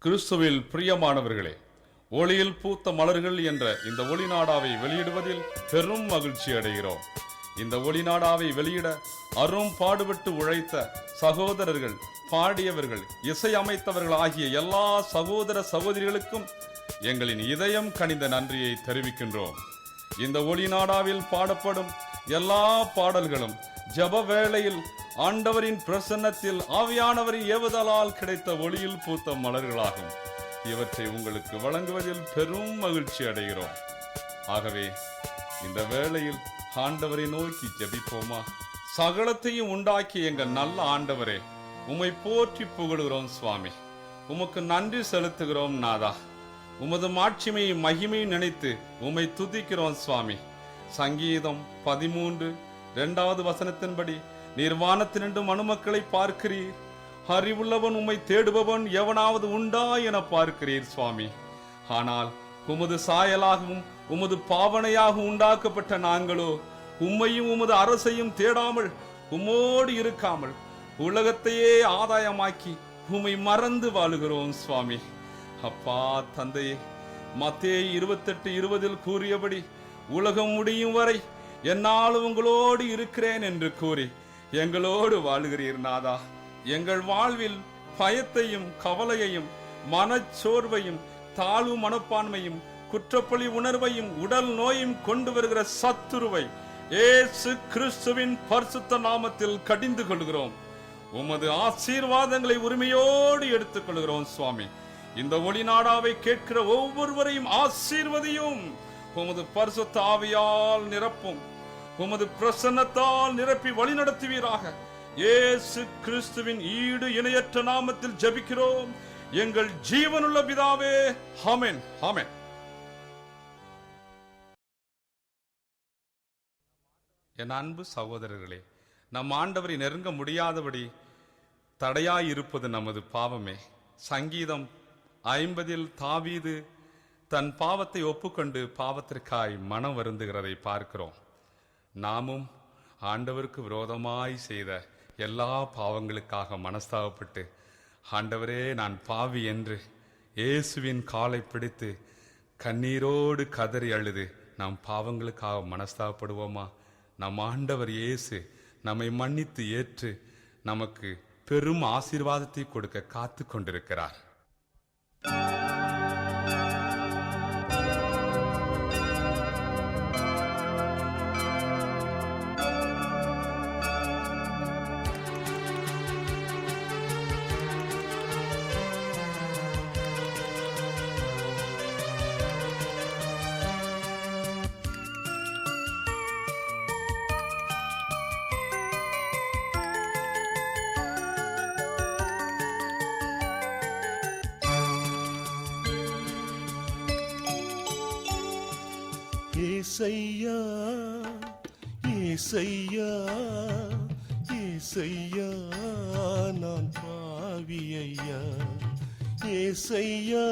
கிறிஸ்துவில் பிரியமானவர்களே, ஒளியில் பூத்த மலர்கள் என்ற இந்த ஒளிநாடாவை வெளியிடுவதில் பெரும் மகிழ்ச்சி அடைகிறோம். இந்த ஒளிநாடாவை வெளியிட அரும் பாடுபட்டு உழைத்த சகோதரர்கள், பாடியவர்கள், இசையமைத்தவர்கள் ஆகிய எல்லா சகோதர சகோதரிகளுக்கும் எங்களின் இதயம் கனிந்த நன்றியை தெரிவிக்கின்றோம். இந்த ஒளிநாடாவில் பாடப்படும் எல்லா பாடல்களும் ஜெப வேளையில் ஆண்டவரின் பிரசன்னத்தில் ஆவியானவரின் ஏவுதலால் கிடைத்த ஒளியில் பூத்த மலர்களாகும். இவற்றை உங்களுக்கு வழங்குவதில் பெரும் மகிழ்ச்சி அடைகிறோம். ஆகவே இந்த வேளையில் ஆண்டவரை நோக்கி ஜெபிப்போமா? சகலத்தையும் உண்டாக்கி எங்கள் நல்ல ஆண்டவரே, உம்மை போற்றி புகழுகிறோம் சுவாமி. உமக்கு நன்றி செலுத்துகிறோம் நாதா. உமது மாட்சிமையை மகிமையை நினைத்து உம்மை துதிக்கிறோம் சுவாமி. சங்கீதம் 13:2 வசனத்தின்படி, நீர் வானத்தினின்று மனுமக்களை பார்க்கிறீர், அறிவுள்ளவன் உம்மை தேடுபவன் எவனாவது உண்டா என பார்க்கிறீர் சுவாமி. ஆனால் உமது சாயலாகவும் உமது பாவனையாகவும் உண்டாக்கப்பட்ட நாங்களோ உம்மையும் உமது அரசையும் தேடாமல், உம்மோடு இருக்காமல், உலகத்தையே ஆதாயமாக்கி உம்மை மறந்து வாழுகிறோம் சுவாமி. அப்பா தந்தையே, மத்தேயு 28:20 கூறியபடி, உலகம் முடியும் வரை என்னால் உங்களோடு இருக்கிறேன் என்று கூறி எங்களோடு வாழுகிறீர் நாதா. எங்கள் வாழ்வில் பயத்தையும் கவலையையும் மனச்சோர்வையும் தாழ்வு மனப்பான்மையும் குற்றப்பழி உணர்வையும் உடல் நோயும் கொண்டு வருகிற சத்துருவை இயேசு கிறிஸ்துவின் பரிசுத்த நாமத்தில் கடிந்து கொள்கிறோம். உமது ஆசீர்வாதங்களை உரிமையோடு எடுத்துக் கொள்கிறோம் சுவாமி. இந்த ஒளிநாடாவை கேட்கிற ஒவ்வொருவரையும் ஆசீர்வதியும். உமது பரிசுத்த ஆவியால் நிரப்பும். உமது பிரசன்னத்தால் நிரப்பி வழி நடத்துவீராக. இயேசு கிறிஸ்துவின் ஈடு இணையற்ற நாமத்தில் ஜெபிக்கிறோம் எங்கள் ஜீவனுள்ள பிதாவே. ஆமென், ஆமென். என் அன்பு சகோதரர்களே, நம் ஆண்டவரை நெருங்க முடியாதபடி தடையாயிருப்பது நமது பாவமே. சங்கீதம் 50 தாவீது தன் பாவத்தை ஒப்புக்கொண்டு பாவத்திற்காய் மனம் வருந்துகிறதை பார்க்கிறோம். நாமும் ஆண்டவருக்கு விரோதமாய் செய்த எல்லா பாவங்களுக்காக மனஸ்தாபப்பட்டு, ஆண்டவரே நான் பாவி என்று இயேசுவின் காலை பிடித்து கண்ணீரோடு கதறி அழுது நாம் பாவங்களுக்காக மனஸ்தாபப்படுவோமா? நம் ஆண்டவர் இயேசு நம்மை மன்னித்து ஏற்று நமக்கு பெரும் ஆசீர்வாதத்தை கொடுக்க காத்து கொண்டிருக்கிறார். ஏசையா, ஏசையா, ஏசையா, நான் பாவியையா. ஏசையா,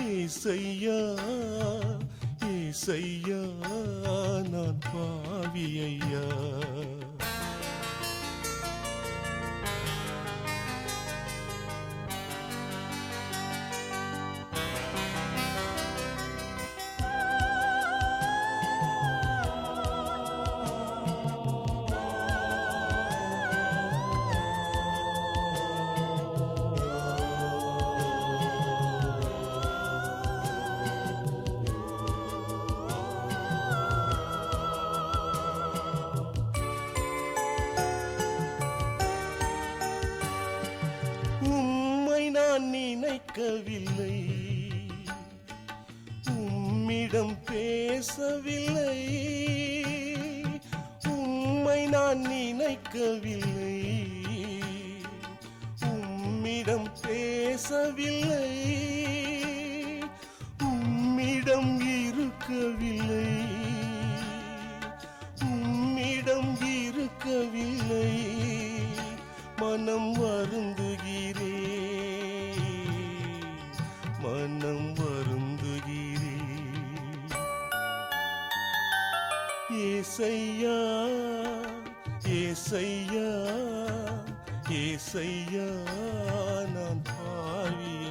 ஏசையா, ஏசையா, நான் பாவியையா. நினைக்கவில்லை, உம்மிடம் பேசவில்லை. உம்மை நான் நினைக்கவில்லை, உம்மிடம் பேசவில்லை. உம்மிடம் இருக்கவில்லை, உம்மிடம் இருக்கவில்லை. மனம் வருந்துகிறேன், மனம் வருந்துகிறேன். ஏசையா, ஏசையா, ஏசையா, நான் பாவியையா.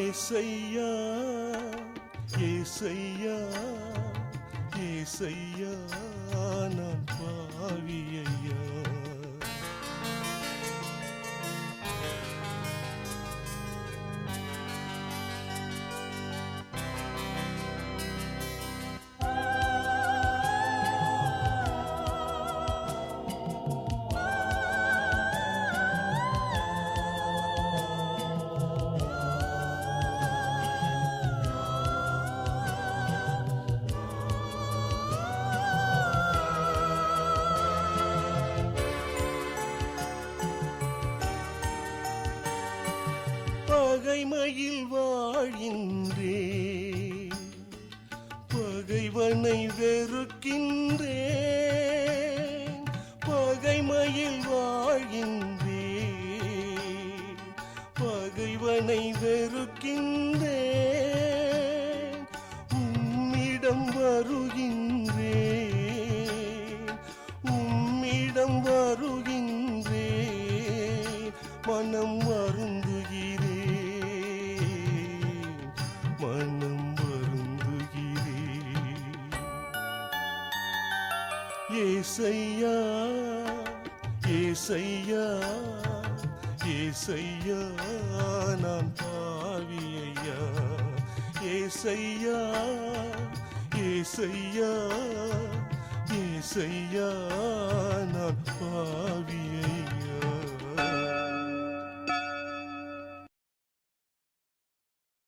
ஏசையா ஏசையா ஏசையா நான் பாவியையா. பகைமையில் வாழ்கின்றேன், பகைவனை வெறுக்கின்றேன். பகைமையில் வாழ்கின்றேன், பகைவனை வெறுக்கின்றேன். உம்மிடம் வருகின்றேன், உம்மிடம் வருகின்றேன். மனம் வருந்துகிறேன், மனம் வருந்துகிறேன். ஏசையா ஏசையா ஏசையா நான் பாவியையா. ஏசையா ஏசையா ஏசையா நான் பாவியையா.